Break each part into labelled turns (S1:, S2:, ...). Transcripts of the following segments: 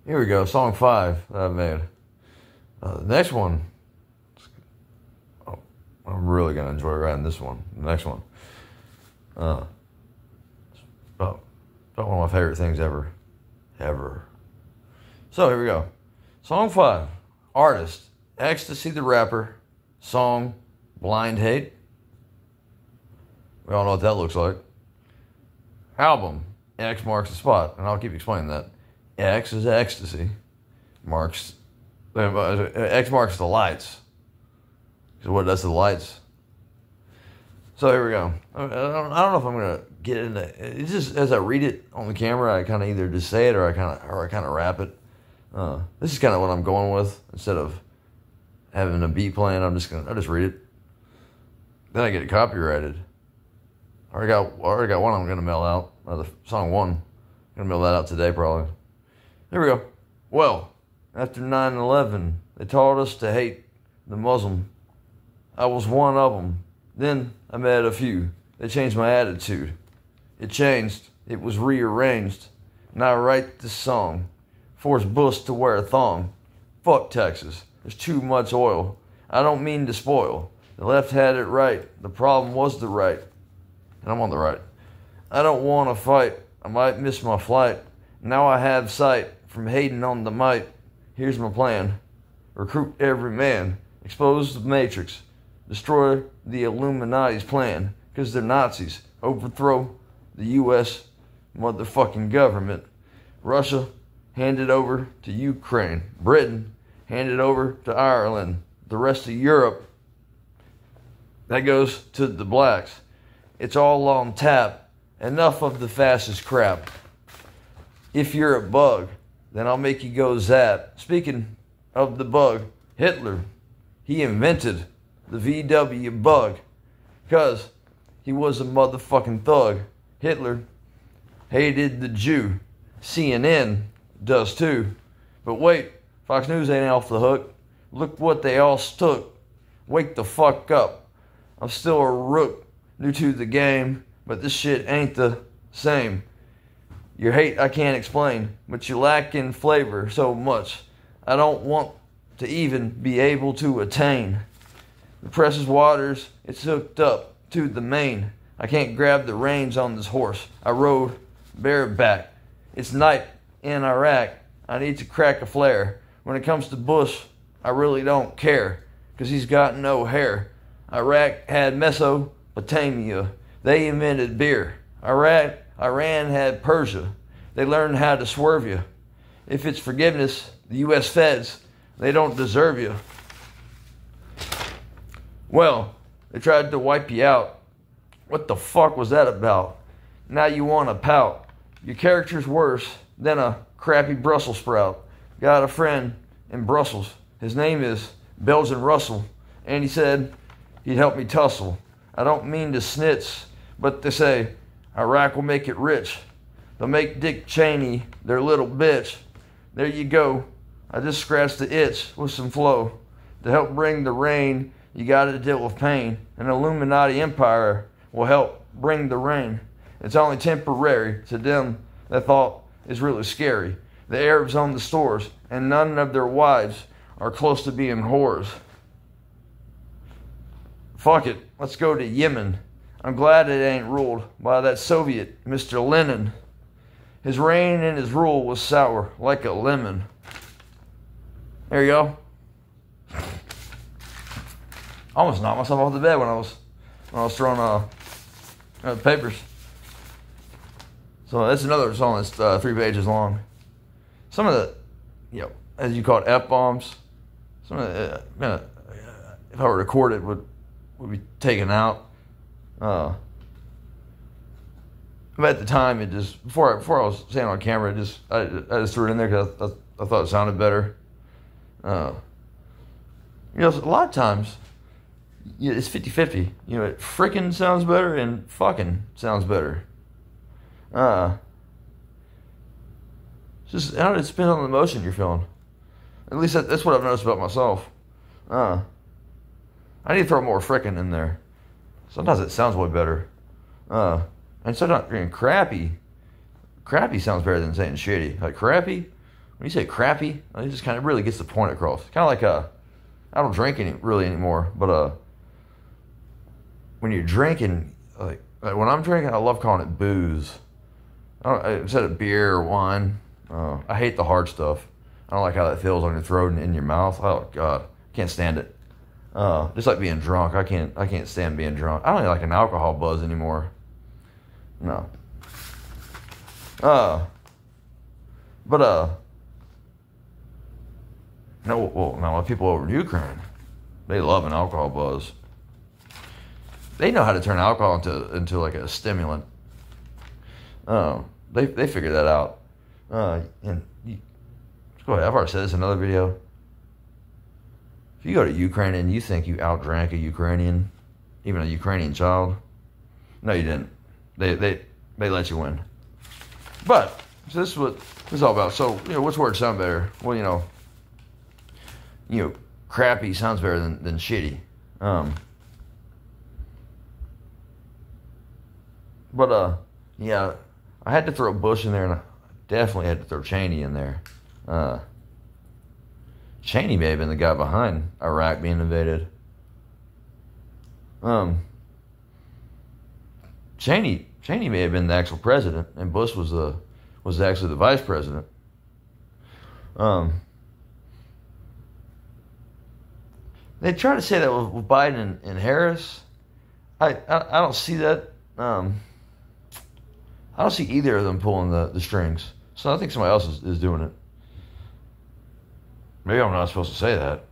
S1: Here we go, song 5 that I made. The next one, oh, I'm really gonna enjoy writing this one. The next one, about one of my favorite things ever. So here we go. Song 5, artist, Ecstazy the rapper, song, Blind Hate. We all know what that looks like. Album, X marks the spot, and I'll keep explaining that. X is ecstasy, X marks the lights. So what does the lights? So here we go. I don't know if I'm gonna get into it. It's just as I read it on the camera, I kind of either just say it or I kind of rap it. This is kind of what I'm going with. Instead of having a beat playing, I just read it. Then I get it copyrighted. I already got one I'm gonna mail out. The song 1. I'm gonna mail that out today probably. Here we go. Well, after 9/11, they taught us to hate the Muslim. I was one of them. Then I met a few. They changed my attitude. It changed. It was rearranged. And I write this song. Force Bush to wear a thong. Fuck Texas. There's too much oil. I don't mean to spoil. The left had it right. The problem was the right. And I'm on the right. I don't want to fight. I might miss my flight. Now I have sight from hating on the might. Here's my plan. Recruit every man. Expose the matrix. Destroy the Illuminati's plan. Because they're Nazis. Overthrow the U.S. motherfucking government. Russia handed over to Ukraine. Britain handed over to Ireland. The rest of Europe, that goes to the blacks. It's all on tap. Enough of the fastest crap. If you're a bug, then I'll make you go zap. Speaking of the bug, Hitler, he invented the VW bug because he was a motherfucking thug. Hitler hated the Jew. CNN does too. But wait, Fox News ain't off the hook. Look what they all took. Wake the fuck up. I'm still a rook, new to the game, but this shit ain't the same. Your hate I can't explain, but you lack in flavor so much. I don't want to even be able to attain. The precious waters, it's hooked up to the main. I can't grab the reins on this horse. I rode bareback. It's night in Iraq. I need to crack a flare. When it comes to Bush, I really don't care, 'cause he's got no hair. Iraq had Mesopotamia. They invented beer. Iran had Persia. They learned how to swerve you. If it's forgiveness, the U.S. feds, they don't deserve you. Well, they tried to wipe you out. What the fuck was that about? Now you want to pout. Your character's worse than a crappy Brussels sprout. Got a friend in Brussels. His name is Belgian Russell. And he said he'd help me tussle. I don't mean to snitz, but they say Iraq will make it rich. They'll make Dick Cheney their little bitch. There you go. I just scratched the itch with some flow. To help bring the rain, you gotta deal with pain. An Illuminati empire will help bring the rain. It's only temporary to them that thought is really scary. The Arabs own the stores, and none of their wives are close to being whores. Fuck it, let's go to Yemen. I'm glad it ain't ruled by that Soviet Mr. Lenin. His reign and his rule was sour like a lemon. There you go. I almost knocked myself off the bed when I was throwing papers. So that's another song that's 3 pages long. Some of the, as you call it, F-bombs. Some of the, if I were to record it, would be taken out. But at the time, it just before I was saying on camera, I just threw it in there because I thought it sounded better. A lot of times, it's 50-50. It frickin' sounds better and fucking sounds better. Just how it depends on the emotion you're feeling. At least that's what I've noticed about myself. I need to throw more frickin' in there. Sometimes it sounds way better. And sometimes crappy. Crappy sounds better than saying shitty. Like crappy, when you say crappy, it just kind of really gets the point across. Kind of like I don't drink really anymore, but when you're drinking, like when I'm drinking, I love calling it booze. Instead of beer or wine. I hate the hard stuff. I don't like how that feels on your throat and in your mouth. Oh God, can't stand it. Just like being drunk, I can't stand being drunk. I don't even like an alcohol buzz anymore. No. No, people over in Ukraine, they love an alcohol buzz. They know how to turn alcohol into like a stimulant. They figured that out. Go ahead. I've already said this in another video. If you go to Ukraine and you think you outdrank a Ukrainian, even a Ukrainian child, no, you didn't. They let you win. But so this is what this is all about. So which word sound better? Well, crappy sounds better than shitty. Yeah, I had to throw Bush in there, and I definitely had to throw Cheney in there. Cheney may have been the guy behind Iraq being invaded. Cheney may have been the actual president, and Bush was actually the vice president. They try to say that with Biden and Harris. I don't see that. I don't see either of them pulling the strings. So I think somebody else is doing it. Maybe I'm not supposed to say that.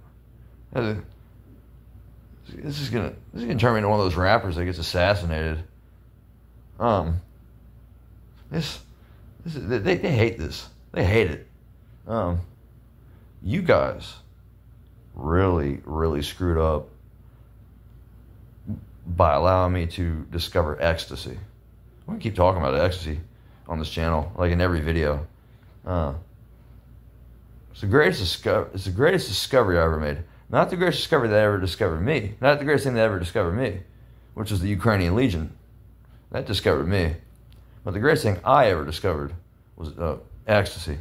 S1: This is gonna turn me into one of those rappers that gets assassinated. They hate this. They hate it. You guys really, really screwed up by allowing me to discover ecstasy. I'm gonna keep talking about ecstasy on this channel, like in every video. It's the greatest discovery I ever made. Not the greatest discovery that ever discovered me. Not the greatest thing that ever discovered me, which was the Ukrainian Legion. That discovered me. But the greatest thing I ever discovered was ecstasy.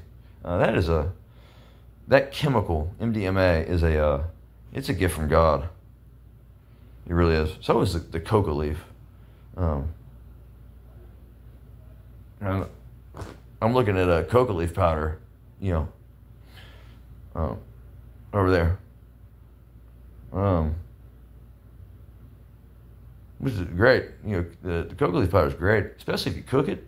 S1: That chemical, MDMA, it's a gift from God. It really is. So is the coca leaf. And I'm looking at a coca leaf powder, over there. Which is great. The coca leaf powder is great, especially if you cook it.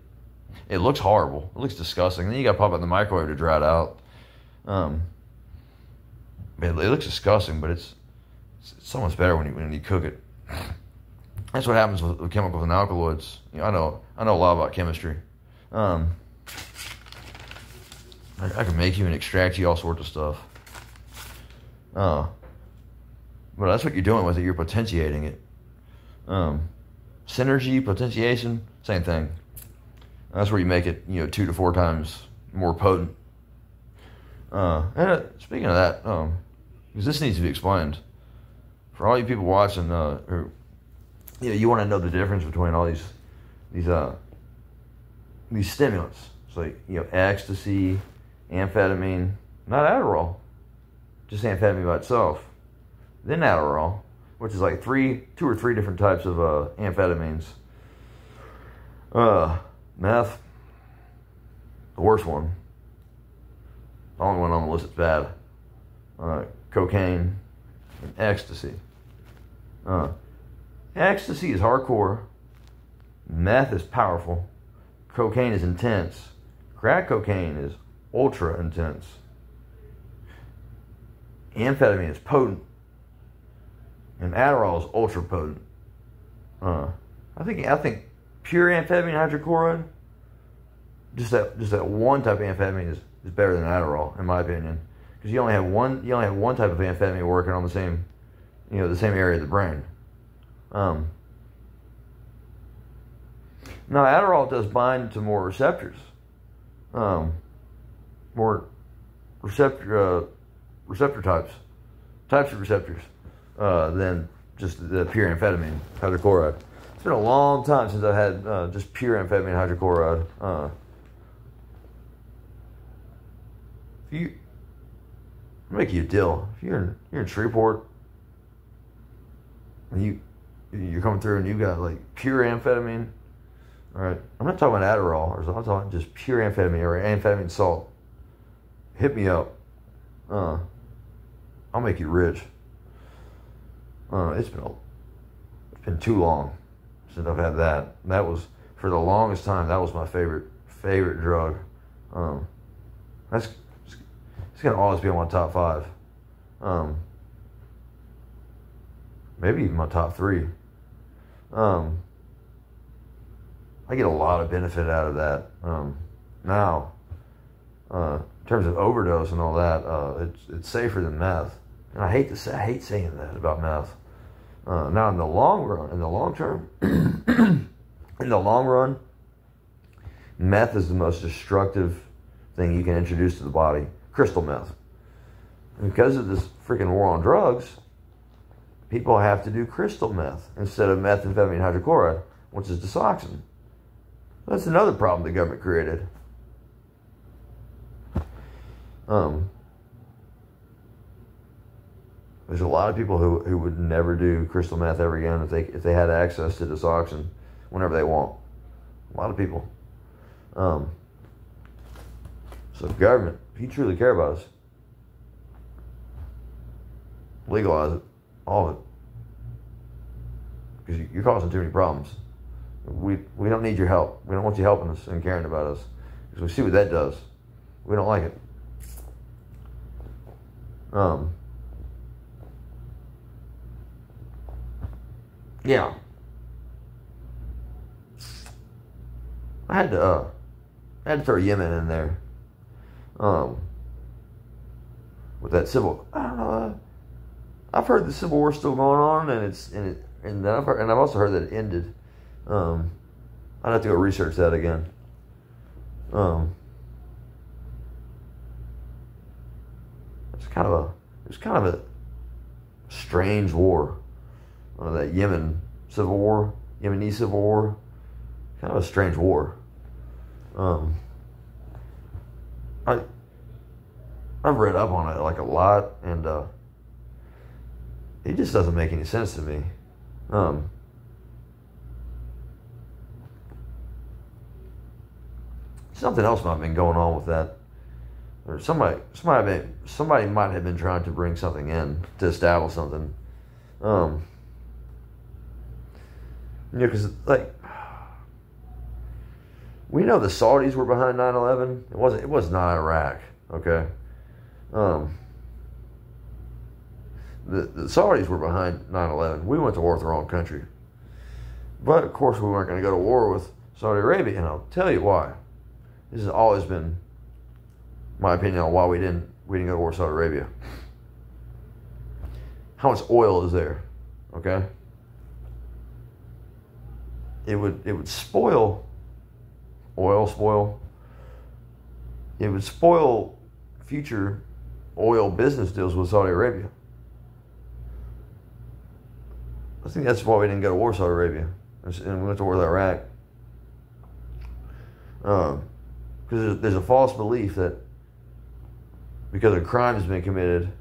S1: It looks horrible. It looks disgusting. And then you got to pop it in the microwave to dry it out. It looks disgusting, but it's so much better when you cook it. That's what happens with chemicals and alkaloids. I know a lot about chemistry. I can make you and extract you all sorts of stuff. But that's what you're doing with it. You're potentiating it. Synergy, potentiation, same thing. That's where you make it, 2 to 4 times more potent. Speaking of that, because this needs to be explained for all you people watching, who, you want to know the difference between all these stimulants. It's like, ecstasy, amphetamine, not Adderall, just amphetamine by itself. Then Adderall, which is like 2 or 3 different types of amphetamines. Meth, the worst one. The only one on the list that's bad. Cocaine and ecstasy. Ecstasy is hardcore. Meth is powerful. Cocaine is intense. Crack cocaine is ultra intense. Amphetamine is potent. And Adderall is ultra potent. I think pure amphetamine hydrochloride, just that one type of amphetamine is better than Adderall, in my opinion, because you only have one type of amphetamine working on the same area of the brain. Now Adderall does bind to more receptors, more receptor types of receptors than just the pure amphetamine hydrochloride. It's been a long time since I've had just pure amphetamine hydrochloride. if you I'll make you a deal. If you're in Shreveport and you're coming through and you got like pure amphetamine, all right. I'm not talking about Adderall or something. I'm talking just pure amphetamine or amphetamine salt. Hit me up. I'll make you rich. It's been too long since I've had that. That was, for the longest time, that was my favorite drug. It's gonna always be on my top 5. Maybe even my top 3. I get a lot of benefit out of that. Now, in terms of overdose and all that, it's safer than meth. And I hate saying that about meth. Now, in the long term, in the long run, meth is the most destructive thing you can introduce to the body. Crystal meth. And because of this freaking war on drugs, people have to do crystal meth instead of methamphetamine hydrochloride, which is disoxin. That's another problem the government created. There's a lot of people who would never do crystal meth ever again if they had access to disoxin whenever they want. A lot of people. So government, if you truly care about us, legalize it, all of it, because you're causing too many problems. We don't need your help. We don't want you helping us and caring about us, because we see what that does. We don't like it. Yeah. I had to throw Yemen in there. With that civil, I don't know. I've heard the Civil War still going on, and I've also heard that it ended. I'd have to go research that again. It's kind of a strange war. That Yemeni Civil War, kind of a strange war. I've read up on it like a lot, and it just doesn't make any sense to me. Something else might have been going on with that, or somebody might have been trying to bring something in to establish something. Because like we know the Saudis were behind 9/11. It was not Iraq, okay? The Saudis were behind 9/11. We went to war with the wrong country, but of course we weren't going to go to war with Saudi Arabia, and I'll tell you why. This has always been my opinion on why we didn't go to war with Saudi Arabia. How much oil is there? Okay. It would spoil oil. It would spoil future oil business deals with Saudi Arabia. I think that's why we didn't go to war with Saudi Arabia, and we went to war with Iraq. Because there's a false belief that because a crime has been committed,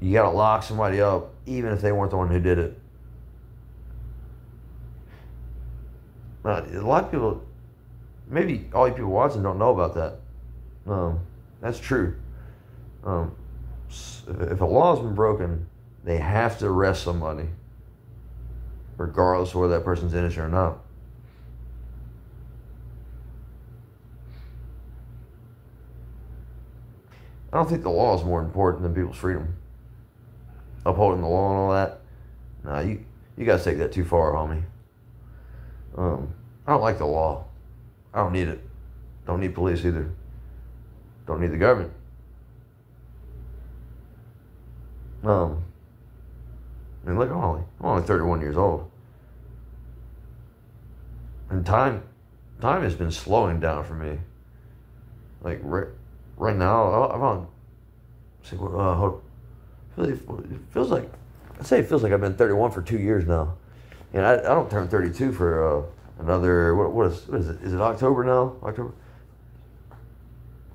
S1: you got to lock somebody up, even if they weren't the one who did it. A lot of people, maybe all you people watching don't know about that. That's true. If a law has been broken, they have to arrest somebody, regardless of whether that person's innocent or not. I don't think the law is more important than people's freedom. Upholding the law and all that. Nah, you guys take that too far, homie. I don't like the law. I don't need it. Don't need police either. Don't need the government. I mean, look, I'm only 31 years old. And time has been slowing down for me. Like, right now, I'm on, it feels like I've been 31 for 2 years now. And I don't turn 32 for another, what is it? Is it October now? October?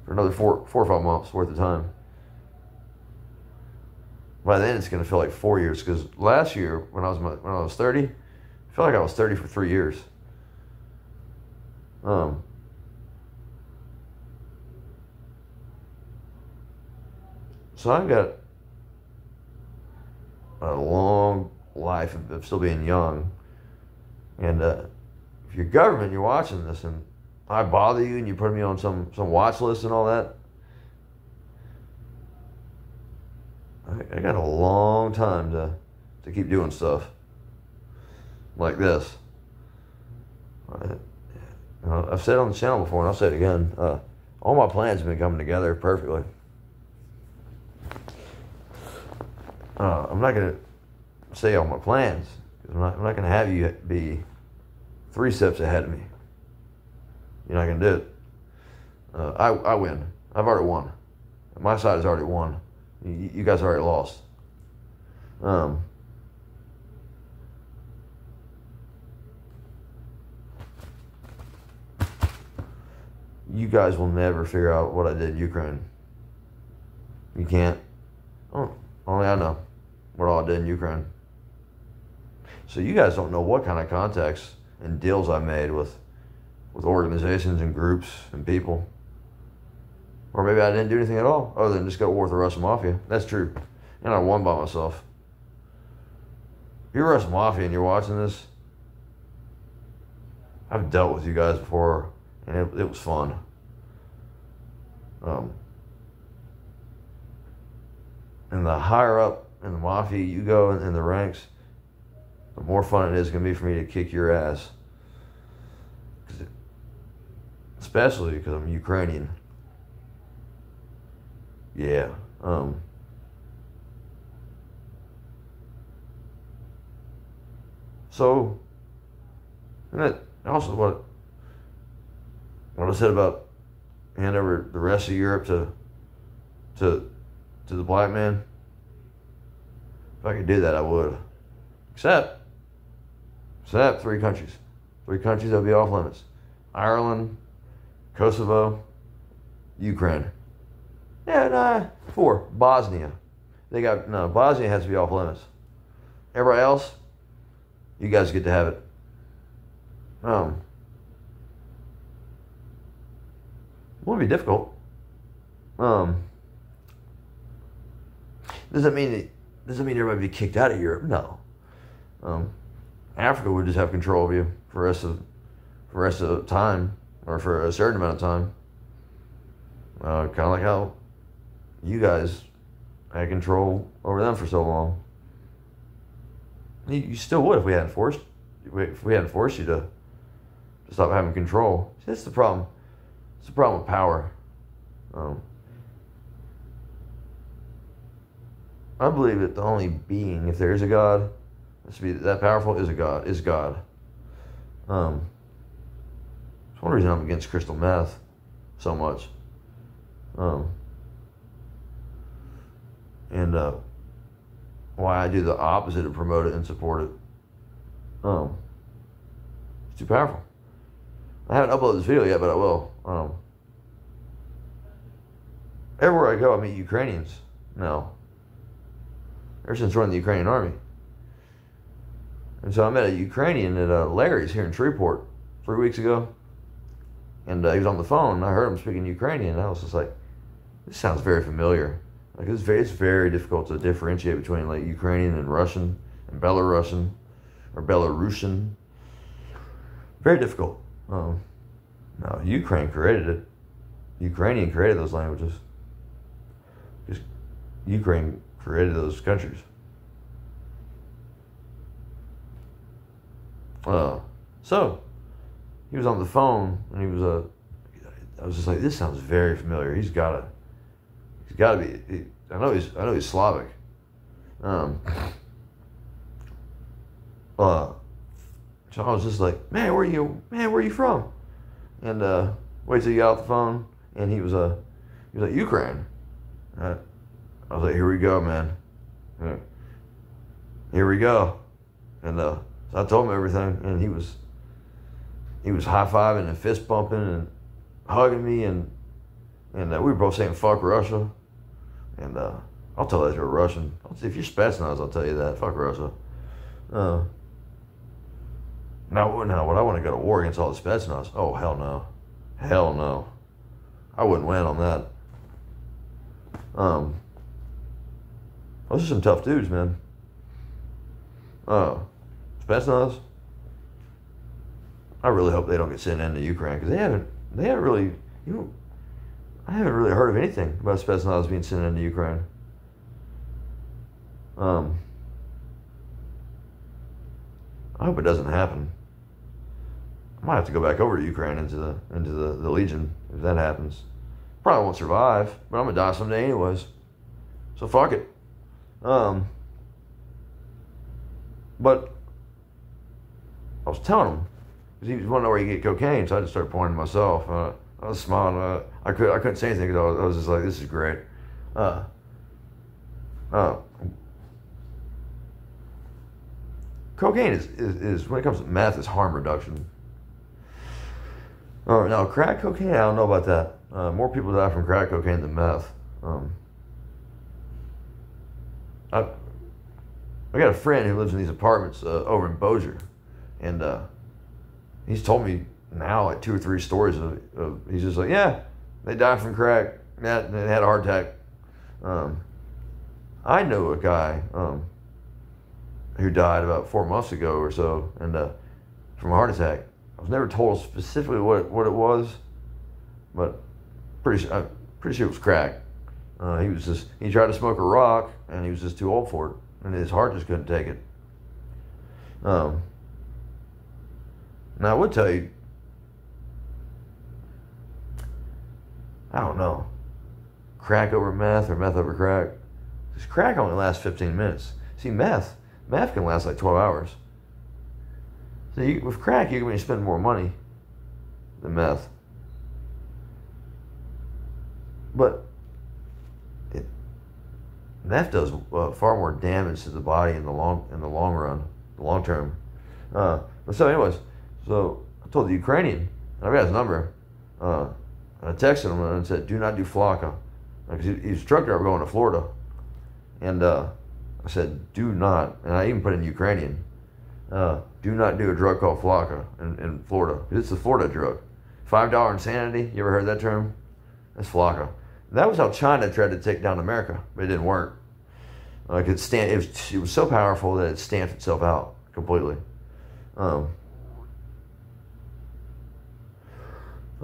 S1: for another 4 or 5 months worth of time. By then, it's going to feel like 4 years, because last year, when I was 30, I felt like I was 30 for 3 years. So I've got a long life of still being young. And if you're government, you're watching this, and I bother you, and you put me on some watch list and all that, I got a long time to keep doing stuff like this. I've said it on the channel before, and I'll say it again. All my plans have been coming together perfectly. I'm not going to say all my plans, because I'm not going to have you be 3 steps ahead of me. You're not going to do it. I win. I've already won. My side has already won. You guys already lost. You guys will never figure out what I did in Ukraine. You can't. Only I know what all I did in Ukraine. So you guys don't know what kind of contacts and deals I made with organizations and groups and people. Or maybe I didn't do anything at all other than just go to war with the Russian Mafia. That's true. And I won by myself. If you're Russian Mafia and you're watching this, I've dealt with you guys before, and it was fun. And the higher up in the Mafia you go in the ranks, the more fun it is going to be for me to kick your ass. Especially because I'm Ukrainian. Yeah. So, and that also what I said about hand over the rest of Europe to the black man. If I could do that, I would. Except 3 countries. 3 countries that would be off limits: Ireland, Kosovo, Ukraine. Yeah, nah, 4. Bosnia. Bosnia has to be off limits. Everybody else, you guys get to have it. Won't be difficult. Doesn't mean everybody be kicked out of Europe. No. Africa would just have control of you for the rest of the time, or for a certain amount of time. Kind of like how you guys had control over them for so long. You still would if we hadn't forced you to stop having control. See, that's the problem. It's the problem with power. I believe that the only being, if there is a God, that's to be that powerful, is God. It's one reason I'm against crystal meth so much. And why I do the opposite of promote it and support it. It's too powerful. I haven't uploaded this video yet, but I will. Everywhere I go, I meet Ukrainians now. Ever since joining the Ukrainian army. And so I met a Ukrainian at Larry's here in Shreveport 3 weeks ago. And he was on the phone, and I heard him speaking Ukrainian, and I was just like, this sounds very familiar. Like, it's very difficult to differentiate between like Ukrainian and Russian and Belarusian or Belarusian. Very difficult. No, Ukraine created it. Ukrainian created those languages. Just Ukraine created those countries. So he was on the phone, and I was just like, this sounds very familiar. He's gotta be. I know he's Slavic. So I was just like, man, where are you from? And wait till he got off the phone, and he was like, Ukraine. I was like, here we go, man. Here we go. And so I told him everything, and he was high-fiving and fist bumping and hugging me, and And we were both saying "fuck Russia," and I'll tell that to a Russian. If you're Spetsnaz, I'll tell you that. Fuck Russia. Now, would I want to go to war against all the Spetsnaz? Oh, hell no. Hell no. I wouldn't win on that. Those are some tough dudes, man. Spetsnaz, I really hope they don't get sent into Ukraine, because they haven't really, I haven't really heard of anything about Spetsnaz being sent into Ukraine. I hope it doesn't happen. I might have to go back over to Ukraine into the Legion if that happens. Probably won't survive, but I'm gonna die someday anyways. So fuck it. But I was telling him, because he was wanting to know where you get cocaine, so I just started pointing to myself. I was smiling. I couldn't say anything because I was just like, this is great. Cocaine is when it comes to meth, is harm reduction. Now crack cocaine, I don't know about that. More people die from crack cocaine than meth. I got a friend who lives in these apartments over in Bossier, and he's told me now like 2 or 3 stories of he's just like, yeah, they died from crack. Yeah, they had a heart attack. I know a guy who died about 4 months ago or so, and from a heart attack. I was never told specifically what it was, but pretty sure it was crack. He tried to smoke a rock, and he was just too old for it, and his heart just couldn't take it. Now I would tell you, I don't know, crack over meth or meth over crack. Because crack only lasts 15 minutes. See, meth can last like 12 hours. So with crack, you're going to spend more money than meth. But meth does far more damage to the body in the long run, the long term. So anyways, so I told the Ukrainian, I've got his number. I texted him and said, do not do flakka. Because he's a truck driver going to Florida. And I said, do not, and I even put in Ukrainian, do not do a drug called flakka in Florida. Because it's the Florida drug. $5 insanity, you ever heard that term? That's flakka. That was how China tried to take down America, but it didn't work. It was so powerful that it stamped itself out completely.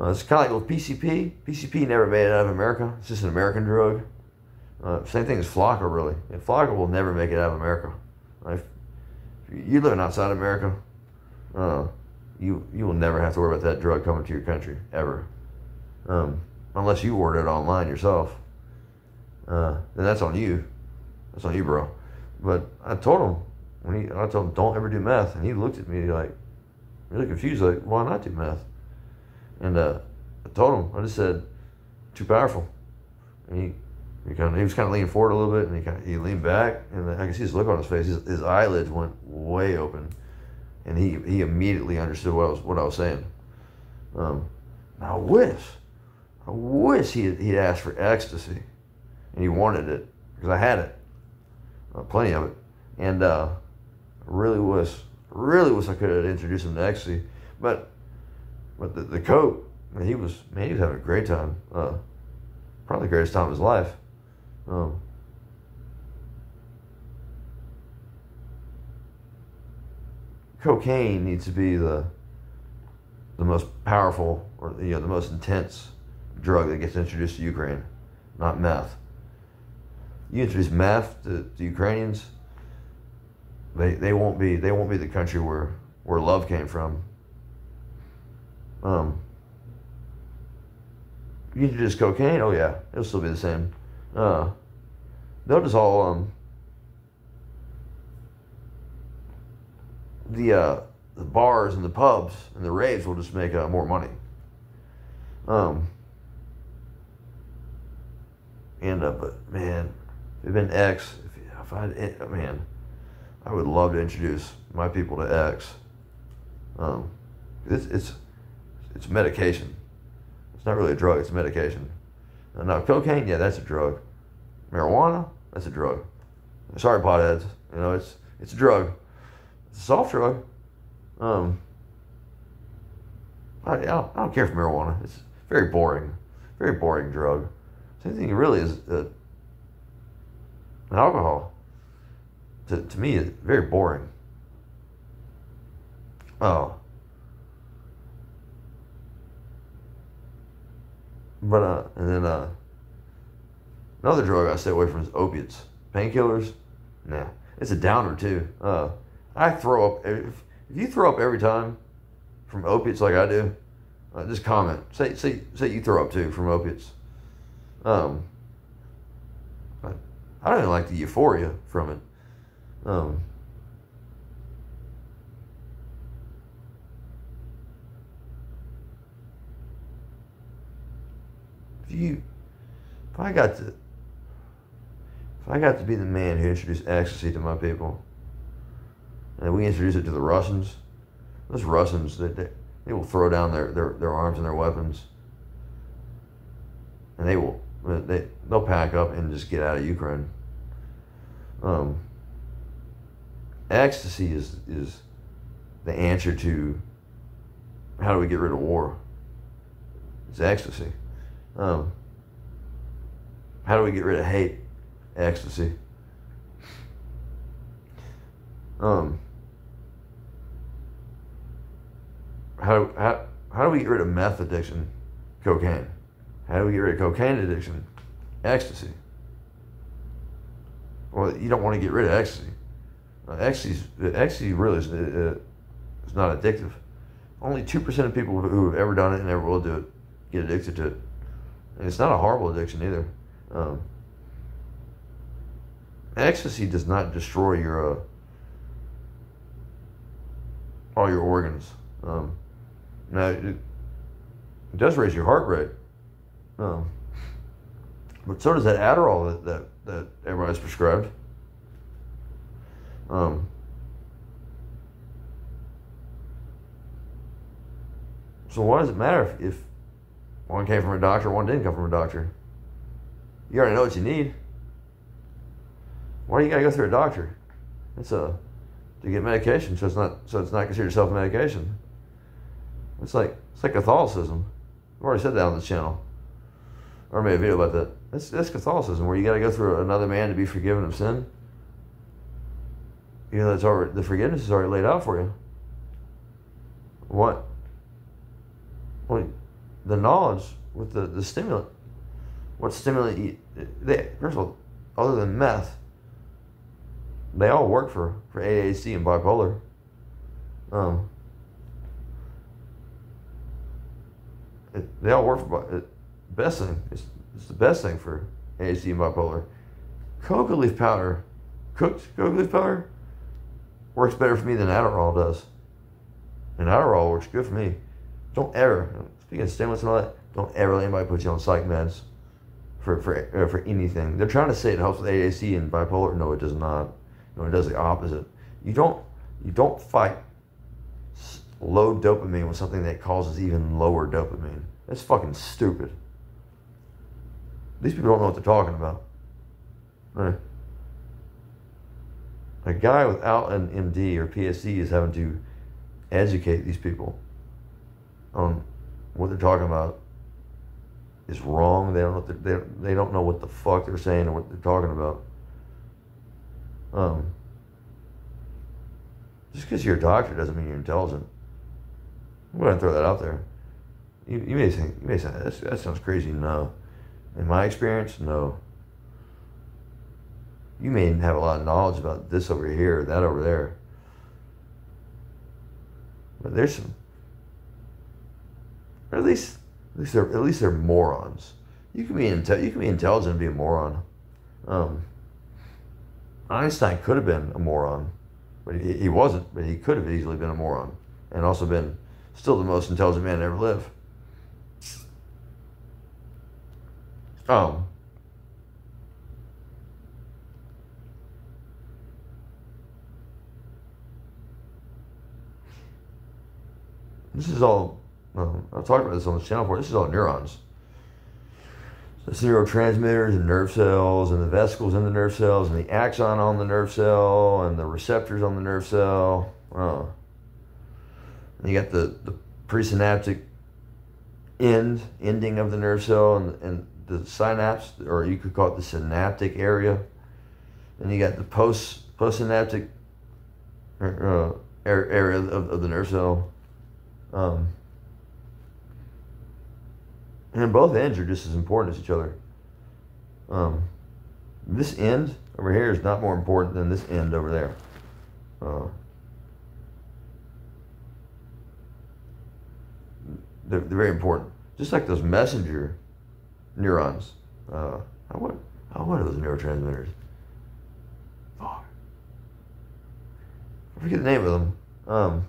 S1: It's kind of like with PCP. PCP never made it out of America. It's just an American drug. Same thing as flakka, really. And flakka will never make it out of America. If you're living outside America, you will never have to worry about that drug coming to your country, ever. Unless you order it online yourself. Then that's on you. That's on you, bro. But I told him, I told him, don't ever do meth. And he looked at me like, really confused, like, why not do meth? And I told him, I just said, too powerful. And he was kind of leaning forward a little bit, and he leaned back, and I could see his look on his face. His eyelids went way open, and he immediately understood what I was saying. I wish he'd asked for ecstasy, and he wanted it, because I had it, plenty of it, and I really wish I could have introduced him to ecstasy, but the coke, man, he was having a great time, probably the greatest time of his life. Cocaine needs to be the most powerful, or the most intense drug that gets introduced to Ukraine, not meth. You introduce meth to Ukrainians, they won't be the country where love came from. You introduce cocaine, oh yeah, it'll still be the same. They'll just all the bars and the pubs and the raves will just make more money. But man, if it'd been X, I would love to introduce my people to X. It's medication. It's not really a drug, it's medication. No, cocaine, yeah, that's a drug. Marijuana, that's a drug. Sorry, potheads. You know, it's a drug. It's a soft drug. I don't care for marijuana. It's very boring. Very boring drug. Same thing really is alcohol. To me, it's very boring. Oh. But, and then, another drug I stay away from is opiates. Painkillers, nah. It's a downer, too. I throw up. If you throw up every time from opiates like I do, just comment. Say you throw up, too, from opiates. I don't even like the euphoria from it. If I got to be the man who introduced ecstasy to my people, and we introduce it to the Russians, those Russians, they will throw down their arms and their weapons, and they'll pack up and just get out of Ukraine. Ecstasy is the answer to how do we get rid of war. It's ecstasy. How do we get rid of hate? Ecstasy. How do we get rid of meth addiction? Cocaine. How do we get rid of cocaine addiction? Ecstasy. Well, you don't want to get rid of ecstasy. Ecstasy really is not addictive. Only 2% of people who have ever done it and ever will do it get addicted to it. And it's not a horrible addiction either. Ecstasy does not destroy your all your organs. Now it does raise your heart rate, but so does that Adderall that everybody's prescribed. So why does it matter if one came from a doctor, one didn't come from a doctor? You already know what you need. Why do you gotta go through a doctor? It's to get medication, so it's not considered self-medication. It's like Catholicism. I've already said that on this channel. I made a video about that. That's Catholicism, where you gotta go through another man to be forgiven of sin. You know, the forgiveness is already laid out for you. What? Well, the knowledge with the stimulant. What stimulant? First of all, other than meth, they all work for ADHD and bipolar. They all work for best thing. It's the best thing for ADHD and bipolar. Coca leaf powder, cooked coca leaf powder, works better for me than Adderall does. And Adderall works good for me. Don't ever, speaking of stimulants and all that, don't ever let anybody put you on psych meds for anything. They're trying to say it helps with ADHD and bipolar. No, it does not. No, it does the opposite. You don't fight low dopamine with something that causes even lower dopamine. That's fucking stupid. These people don't know what they're talking about. Right. A guy without an MD or PhD is having to educate these people on what they're talking about is wrong. They don't know what the fuck they're saying or what they're talking about. Just because you're a doctor doesn't mean you're intelligent. I'm going to throw that out there. You may say that sounds crazy. No, in my experience, no. You may have a lot of knowledge about this over here, that over there, but there's some. Or at least they're morons. You can be intelligent and be a moron. Einstein could have been a moron, but he wasn't. But he could have easily been a moron, and also been still the most intelligent man to ever live. This is all. I've talked about this on this channel before. This is all neurons. There's neurotransmitters and nerve cells, and the vesicles in the nerve cells, and the axon on the nerve cell, and the receptors on the nerve cell. And you got the presynaptic ending of the nerve cell, and the synapse, or you could call it the synaptic area. And you got the postsynaptic area of the nerve cell. And both ends are just as important as each other. This end over here is not more important than this end over there. They're very important. Just like those messenger neurons. What are those neurotransmitters? Oh, I forget the name of them.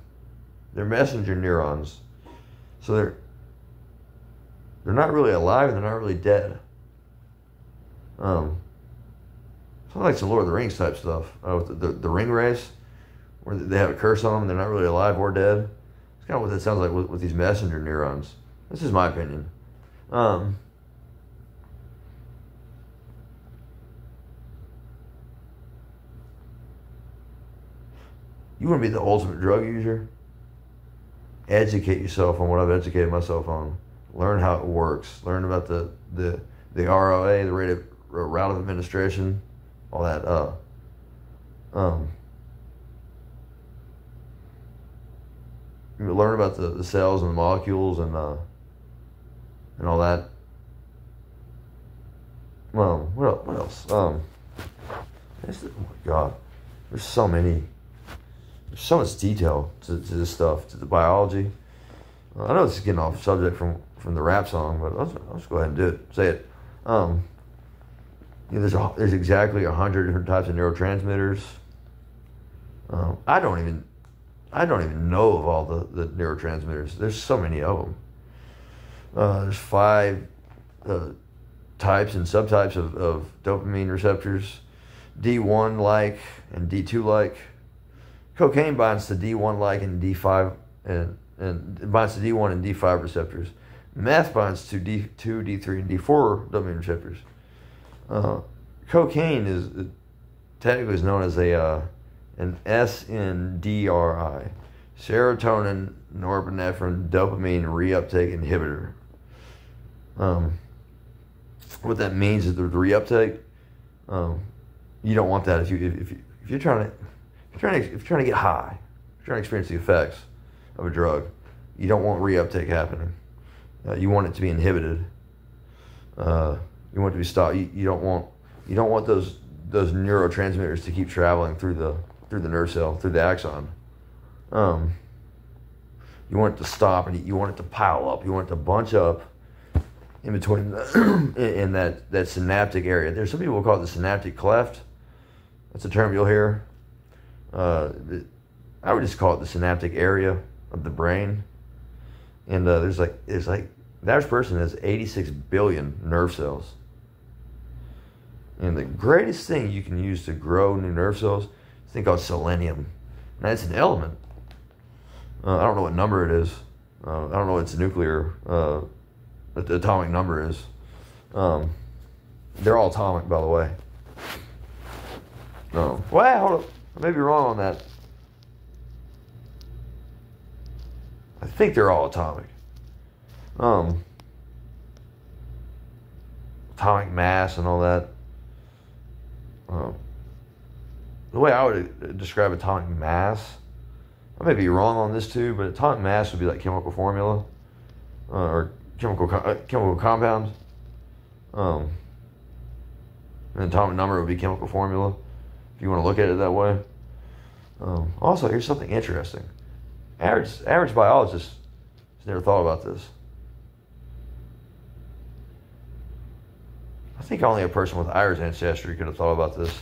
S1: They're messenger neurons. So they're not really alive and they're not really dead. Something like some Lord of the Rings type stuff. With the ring race, where they have a curse on them and they're not really alive or dead. It's kind of what that sounds like with these messenger neurons. This is my opinion. You want to be the ultimate drug user? Educate yourself on what I've educated myself on. Learn how it works. Learn about the ROA, the route of administration, all that. You learn about the cells and the molecules and all that. Well, what else? Oh my God, there's so much detail to this stuff, to the biology. I know this is getting off subject from the rap song, but I'll just go ahead and do it. Say it. There's exactly 100 different types of neurotransmitters. I don't even know of all the neurotransmitters. There's so many of them. There's 5 types and subtypes of dopamine receptors, D1-like and D2-like. Cocaine binds to D1-like and D5 and it binds to D1 and D5 receptors. Meth binds to D2, D3, and D4 dopamine receptors. Cocaine is technically known as an SNDRI, serotonin norepinephrine dopamine reuptake inhibitor. What that means is the reuptake. You don't want that if you're trying to get high, if you're trying to experience the effects of a drug. You don't want reuptake happening. You want it to be inhibited. You want it to be stopped. You don't want those neurotransmitters to keep traveling through the nerve cell, through the axon. You want it to stop, and you want it to pile up. You want it to bunch up in between in that synaptic area. There's some people who call it the synaptic cleft. That's a term you'll hear. I would just call it the synaptic area of the brain. And there's like the average person has 86 billion nerve cells. And the greatest thing you can use to grow new nerve cells is a thing called selenium. Now it's an element. I don't know what number it is. I don't know what its nuclear the atomic number is. They're all atomic, by the way. No. Well, hold up. I may be wrong on that. I think they're all atomic. Atomic mass and all that. The way I would describe atomic mass, I may be wrong on this too, but atomic mass would be like chemical formula or chemical compound. And atomic number would be chemical formula, if you want to look at it that way. Also, here's something interesting. Average biologist has never thought about this. I think only a person with Irish ancestry could have thought about this,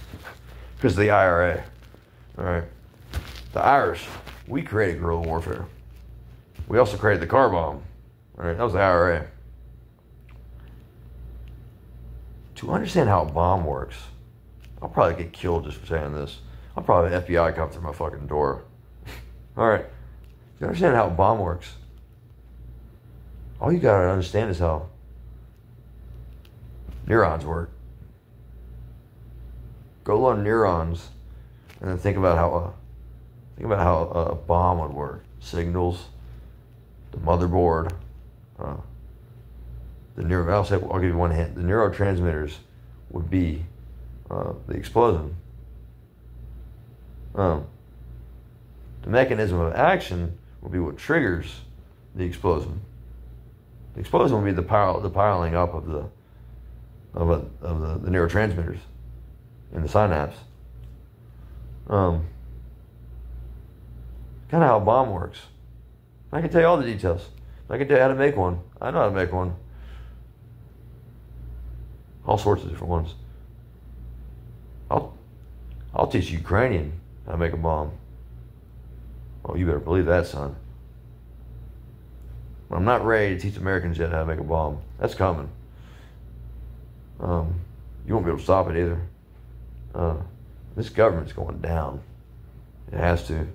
S1: because of the IRA. All right, the Irish, we created guerrilla warfare. We also created the car bomb. All right, that was the IRA. To understand how a bomb works, I'll probably get killed just for saying this. I'll probably have the FBI come through my fucking door. All right, to understand how a bomb works, all you gotta understand is how neurons work. Go learn neurons, and then think about how a bomb would work. Signals, the motherboard, I'll give you one hint. The neurotransmitters would be the explosion. The mechanism of action will be what triggers the explosion. The explosion will be the piling up of the neurotransmitters in the synapse. Kind of how a bomb works. I can tell you all the details. I can tell you how to make one. I know how to make one. All sorts of different ones. I'll teach Ukrainian how to make a bomb. Oh, you better believe that, son. But I'm not ready to teach Americans yet how to make a bomb. That's coming. You won't be able to stop it either. This government's going down. It has to.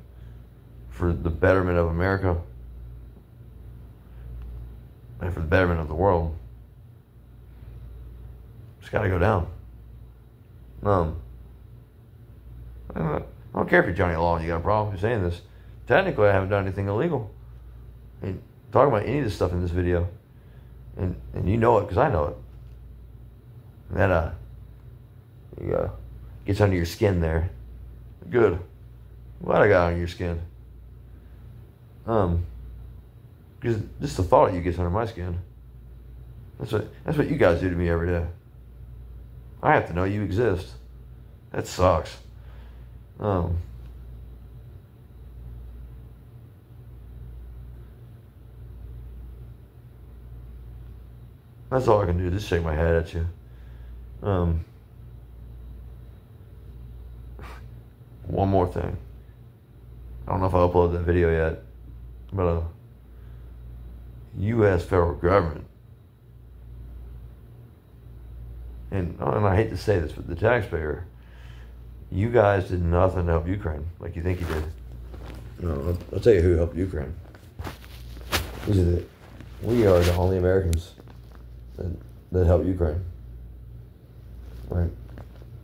S1: For the betterment of America and for the betterment of the world. It's got to go down. I don't care if you're Johnny Law and you got a problem with saying this. Technically, I haven't done anything illegal. And talking about any of this stuff in this video. And you know it because I know it. And that gets under your skin there. Good. Glad I got under your skin. Because just the thought of you gets under my skin. That's what you guys do to me every day. I have to know you exist. That sucks. That's all I can do. Just shake my head at you. One more thing. I don't know if I uploaded that video yet, but U.S. federal government, and I hate to say this, but the taxpayer, you guys did nothing to help Ukraine like you think you did. No, I'll tell you who helped Ukraine. We are the only Americans that helped Ukraine. Right?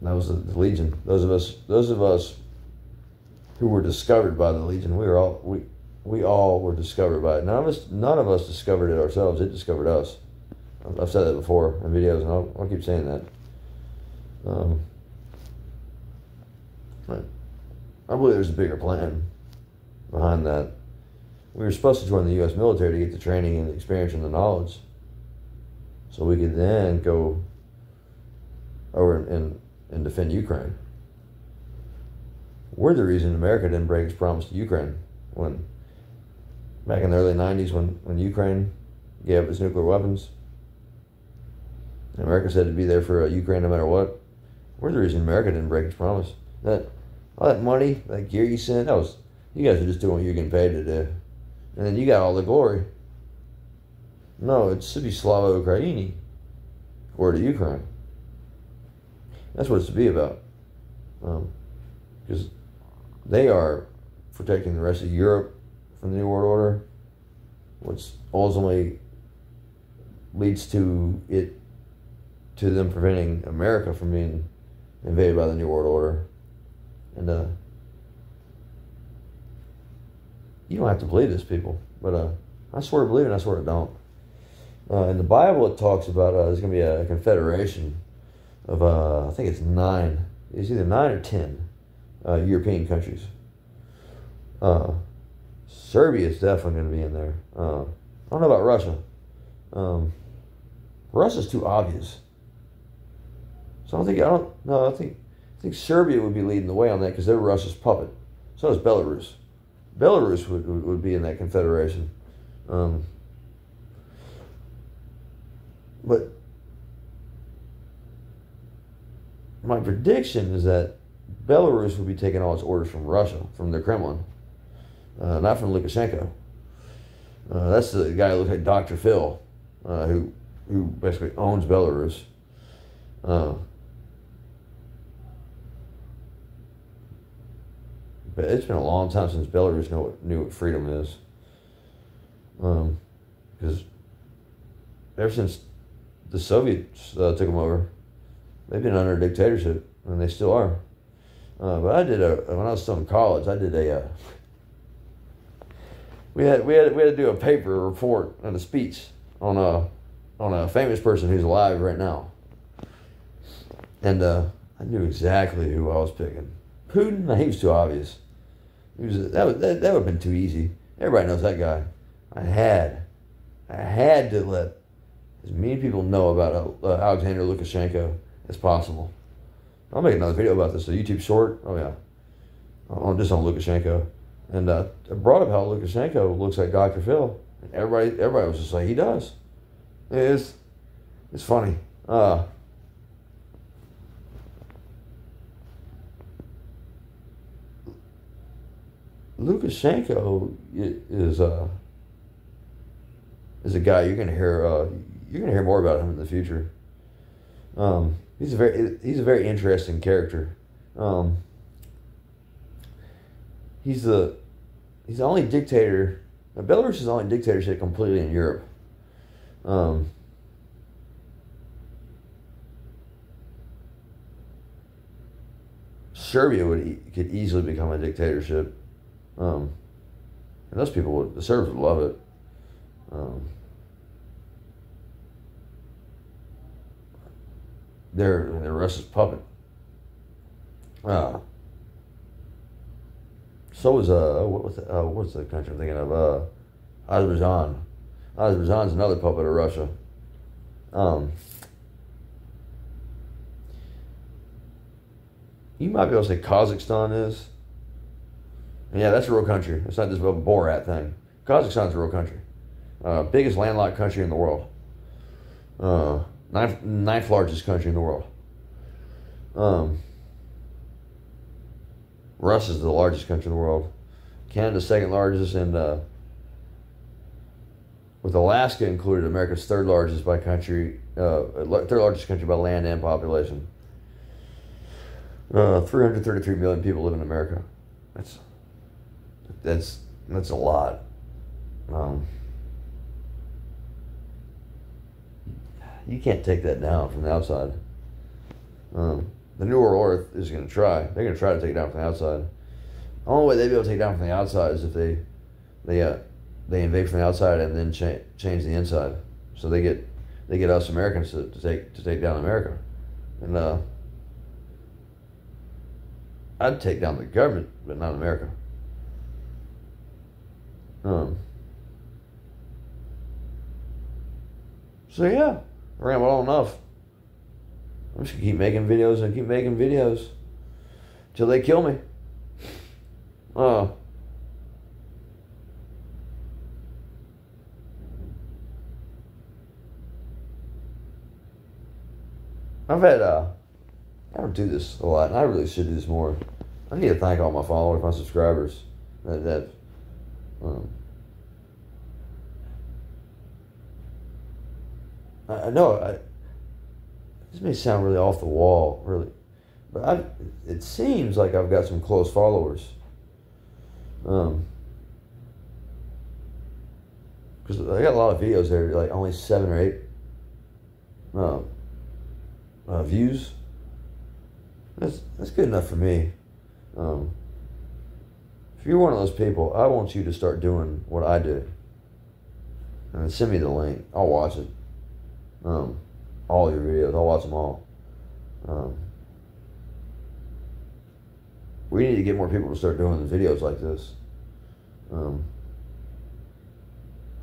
S1: That was the Legion. Those of us who were discovered by the Legion, we all were discovered by it. None of us discovered it ourselves. It discovered us. I've said that before in videos, and I'll keep saying that. I believe there's a bigger plan behind that. We were supposed to join the U.S. military to get the training and the experience and the knowledge, so we could then go over and defend Ukraine. We're the reason America didn't break its promise to Ukraine back in the early 90s when Ukraine gave up its nuclear weapons. America said to be there for Ukraine no matter what. We're the reason America didn't break its promise. All that money, that gear you sent, you guys are just doing what you're getting paid to do. And then you got all the glory. No, it should be Slava Ukraini or to Ukraine. That's what it's to be about. Because they are protecting the rest of Europe from the New World Order, which ultimately leads to them preventing America from being invaded by the New World Order. And you don't have to believe this, people, but I swear to believe it, and I swear I don't. In the Bible, it talks about there's going to be a confederation of I think it's 9. It's either 9 or 10 European countries. Serbia is definitely going to be in there. I don't know about Russia. Russia's too obvious. So I think Serbia would be leading the way on that because they're Russia's puppet. So is Belarus. Belarus would be in that confederation. But my prediction is that Belarus would be taking all its orders from Russia, from the Kremlin, not from Lukashenko. That's the guy who looks like Dr. Phil, who basically owns Belarus. But it's been a long time since Belarus knew what freedom is. Because ever since the Soviets took them over. They've been under dictatorship, and they still are. But I did when I was still in college. I did we had to do a paper, a report, and a speech on a famous person who's alive right now. And I knew exactly who I was picking. Putin, he was too obvious. That would have been too easy. Everybody knows that guy. I had to let as many people know about Alexander Lukashenko as possible. I'll make another video about this, a YouTube short. Oh yeah, just on Lukashenko, and I brought up how Lukashenko looks like Dr. Phil, and everybody was just like, he does. It's funny. Lukashenko is a guy you're gonna hear more about him in the future. He's a very interesting character. He's the only dictator. Belarus is the only dictatorship completely in Europe. Serbia could easily become a dictatorship. And those people, the Serbs would love it. They're Russia's puppet. So is what's the country I'm thinking of? Azerbaijan. Azerbaijan's another puppet of Russia. You might be able to say Kazakhstan is. Yeah, that's a real country. It's not just a Borat thing. Kazakhstan's a real country. Biggest landlocked country in the world. Ninth largest country in the world. Russia's the largest country in the world. Canada's second largest, and with Alaska included, America's third largest by country, third largest country by land and population. 333 million people live in America. That's a lot. You can't take that down from the outside. The New World Order is going to try. They're going to try to take it down from the outside. The only way they'd be able to take it down from the outside is if they invade from the outside and then change the inside. So they get us Americans to take down America, and I'd take down the government, but not America. So yeah, I rambled on enough. I'm just gonna keep making videos and keep making videos till they kill me. I don't do this a lot, and I really should do this more. I need to thank all my followers, my subscribers. I know this may sound really off the wall, really, but it seems like I've got some close followers. Because I got a lot of videos there, like only 7 or 8 views. That's good enough for me. If you're one of those people, I want you to start doing what I do. And send me the link. I'll watch it. All your videos. I'll watch them all. We need to get more people to start doing videos like this.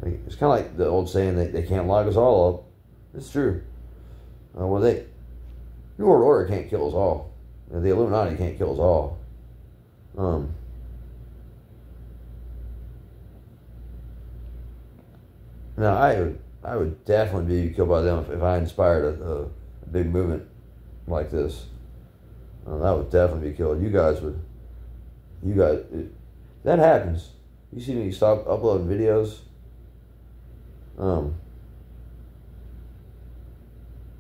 S1: It's kind of like the old saying that they can't lock us all up. It's true. New World Order can't kill us all. The Illuminati can't kill us all. Now, I would definitely be killed by them if I inspired a big movement like this. That would definitely be killed. That happens. You see me stop uploading videos. In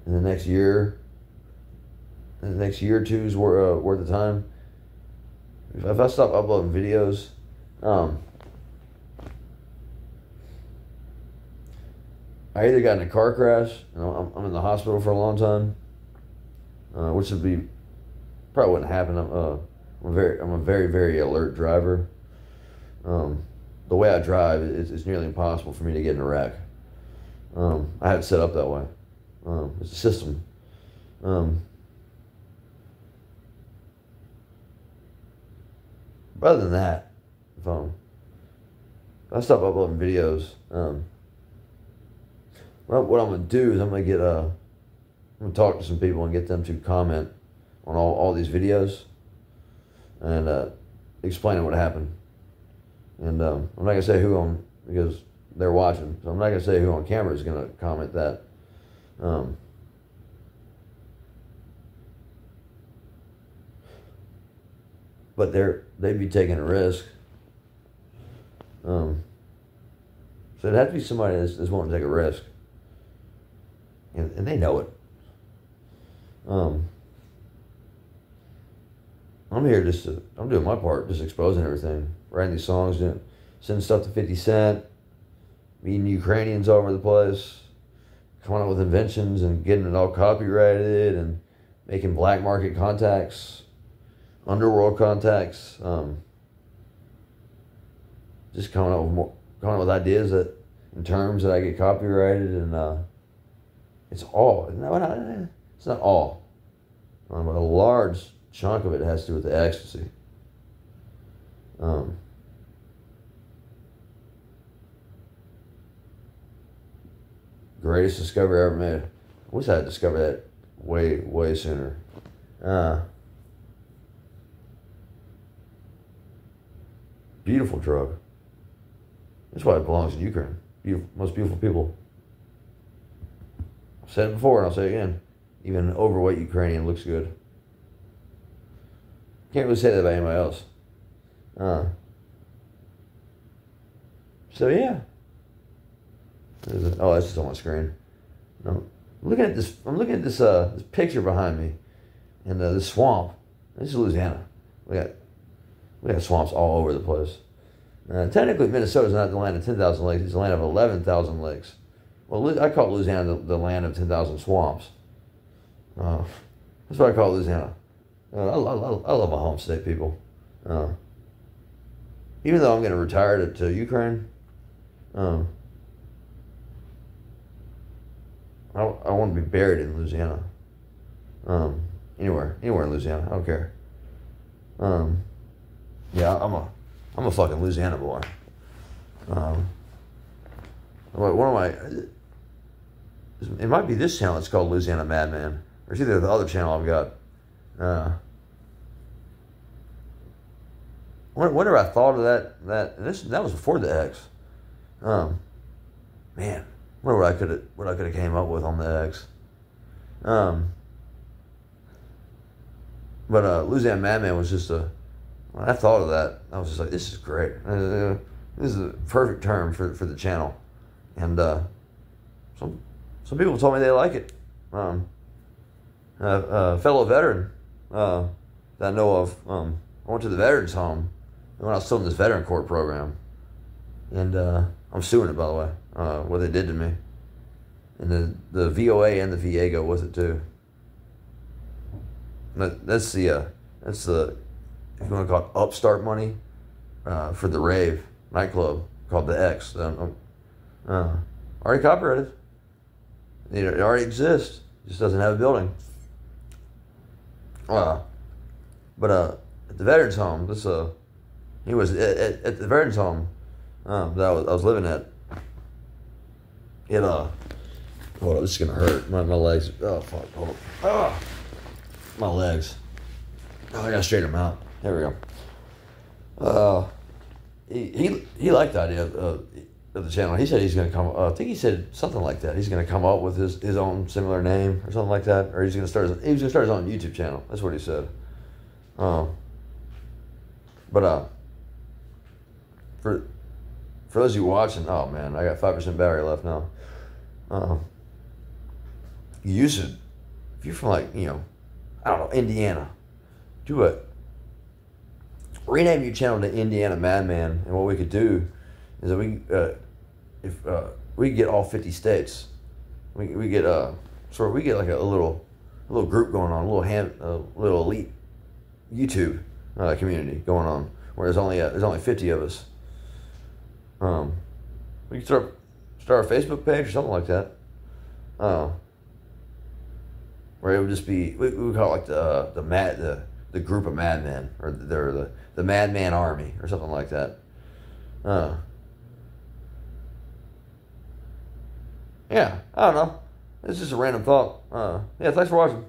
S1: the next year or two's worth of time. If I stop uploading videos, I either got in a car crash, and I'm in the hospital for a long time, which would be probably wouldn't happen. I'm a very very alert driver. The way I drive, it's nearly impossible for me to get in a wreck. I have it set up that way. It's a system. But other than that, if I stop uploading videos, what I'm gonna do is I'm gonna talk to some people and get them to comment on all these videos and explaining what happened. And I'm not gonna say who on because they're watching, so I'm not gonna say who on camera is gonna comment that. But they'd be taking a risk. So it'd have to be somebody that's wanting to take a risk, and they know it. I'm here I'm doing my part, just exposing everything, writing these songs, sending stuff to 50 Cent, meeting Ukrainians all over the place, coming up with inventions and getting it all copyrighted and making black market contacts, underworld contacts, just coming up with ideas in terms that I get copyrighted, and it's not all, but a large chunk of it has to do with the ecstasy. Greatest discovery I ever made. I wish I had discovered that way sooner. Beautiful drug. That's why it belongs in Ukraine. Most beautiful people. I've said it before and I'll say it again. Even an overweight Ukrainian looks good. Can't really say that about anybody else. So yeah. That's just on my screen. No, I'm looking at this picture behind me, and this swamp. This is Louisiana. We got swamps all over the place. Technically, Minnesota's not the land of 10,000 lakes. It's the land of 11,000 lakes. Well, I call Louisiana the land of 10,000 swamps. That's what I call Louisiana. I love my home state, people. Even though I'm going to retire to Ukraine, I want to be buried in Louisiana. Anywhere in Louisiana, I don't care. Yeah, I'm a fucking Louisiana boy. One of my, it might be this channel. It's called Louisiana Madman, or it's either the other channel I've got. Whenever I thought of that was before the X. Man, wonder what I could have came up with on the X. But Louisiana Madman was just when I thought of that, I was just like, this is great. This is a perfect term for the channel. And some people told me they like it. A fellow veteran that I know of, I went to the veterans home when I was still in this veteran court program. And I'm suing it, by the way, what they did to me. And the VOA and the VA go with it too. That's the if you want to call it upstart money, for the rave nightclub called the X. Already copyrighted. It already exists. It just doesn't have a building. But at the veterans home, he was at the veterans home that I was living at. Hold on, this is gonna hurt. My legs. Oh fuck, hold on. My legs. Oh, I gotta straighten them out. There we go. He liked the idea of the channel. He said he's gonna come. I think he said something like that. He's gonna come up with his own similar name or something like that, or he was gonna start his own YouTube channel. That's what he said. But for those of you watching, oh man, I got 5% battery left now. You should, if you're from I don't know, Indiana, do it. Rename your channel to Indiana Madman, and what we could do is that we we could get all 50 states. We get we get like a little group going on, a little elite YouTube community going on where there's only 50 of us. We could start a Facebook page or something like that. Where it would just be, we would call it like the group of madmen, or the madman army or something like that. Yeah, I don't know. It's just a random thought. Yeah, thanks for watching.